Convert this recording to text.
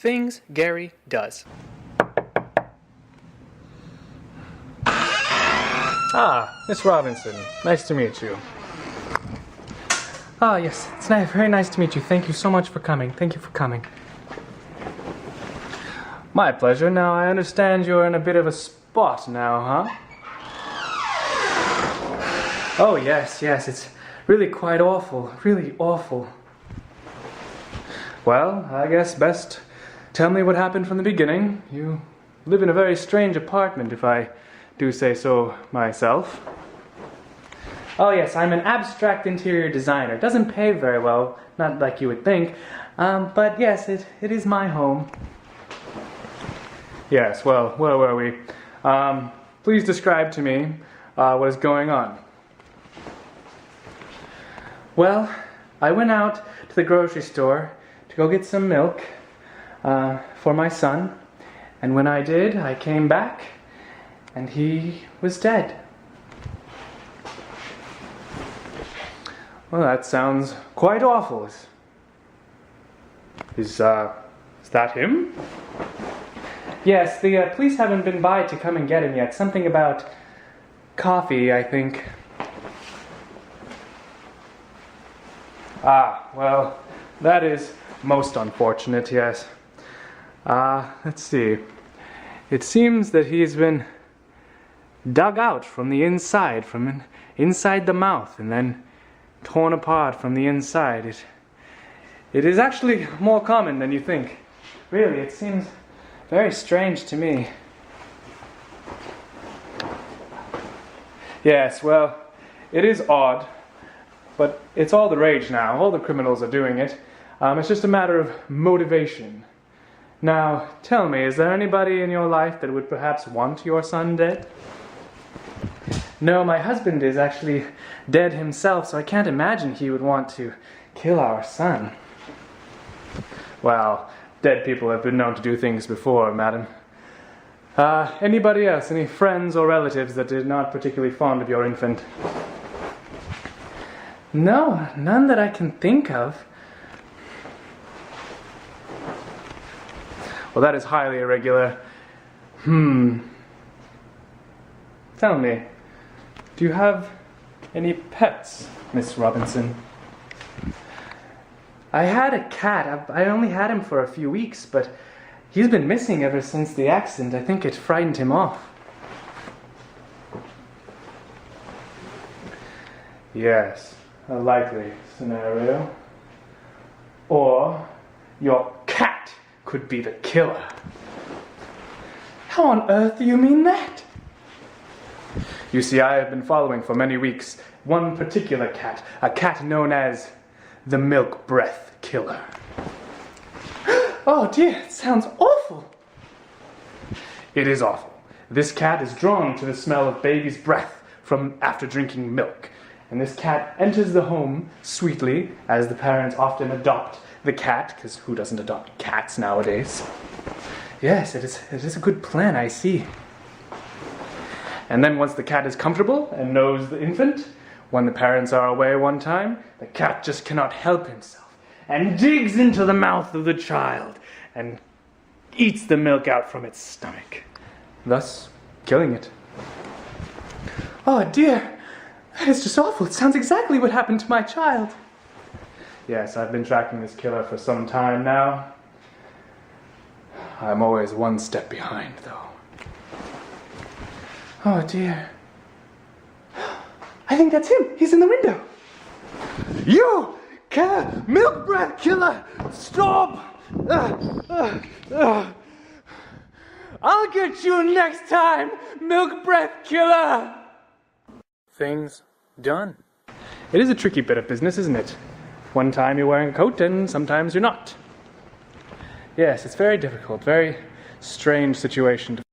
Things Gary does. Ah, Miss Robinson. Nice to meet you. Ah, yes. It's very nice to meet you. Thank you so much for coming. Thank you for coming. My pleasure. Now, I understand you're in a bit of a spot now, huh? Oh, yes. It's really quite awful. Really awful. Well, I guess best tell me what happened from the beginning. You live in a very strange apartment, if I do say so myself. Oh, yes. I'm an abstract interior designer. Doesn't pay very well. Not like you would think. But yes, it is my home. Yes, well, where were we? Please describe to me what is going on. Well, I went out to the grocery store to go get some milk for my son. And when I did, I came back and he was dead. Well, that sounds quite awful. Is that him? Yes, the police haven't been by to come and get him yet. Something about coffee, I think. Ah, well, that is most unfortunate, yes. Let's see. It seems that he's been dug out from the inside, from inside the mouth, and then torn apart from the inside. It is actually more common than you think. Really, it seems very strange to me. Yes, well, it is odd, but it's all the rage now. All the criminals are doing it. It's just a matter of motivation. Now, tell me, is there anybody in your life that would perhaps want your son dead? No, my husband is actually dead himself, so I can't imagine he would want to kill our son. Well, dead people have been known to do things before, madam. Anybody else? Any friends or relatives that are not particularly fond of your infant? No, none that I can think of. Well, that is highly irregular. Tell me, do you have any pets, Miss Robinson? I had a cat. I only had him for a few weeks, but he's been missing ever since the accident. I think it frightened him off. Yes, a likely scenario. Or your cat could be the killer. How on earth do you mean that? You see, I have been following for many weeks one particular cat, a cat known as the Milk Breath Killer. Oh dear, it sounds awful. It is awful. This cat is drawn to the smell of baby's breath from after drinking milk. And this cat enters the home sweetly, as the parents often adopt the cat, because who doesn't adopt cats nowadays? Yes, it is a good plan, I see. And then once the cat is comfortable and knows the infant, when the parents are away one time, the cat just cannot help himself and digs into the mouth of the child and eats the milk out from its stomach, thus killing it. Oh dear, that is just awful. It sounds exactly what happened to my child. Yes, I've been tracking this killer for some time now. I'm always one step behind, though. Oh dear. I think that's him. He's in the window. You! Milk Breath Killer! Stop! I'll get you next time, Milk Breath Killer! Things done. It is a tricky bit of business, isn't it? One time you're wearing a coat and sometimes you're not. Yes, it's very difficult, very strange situation to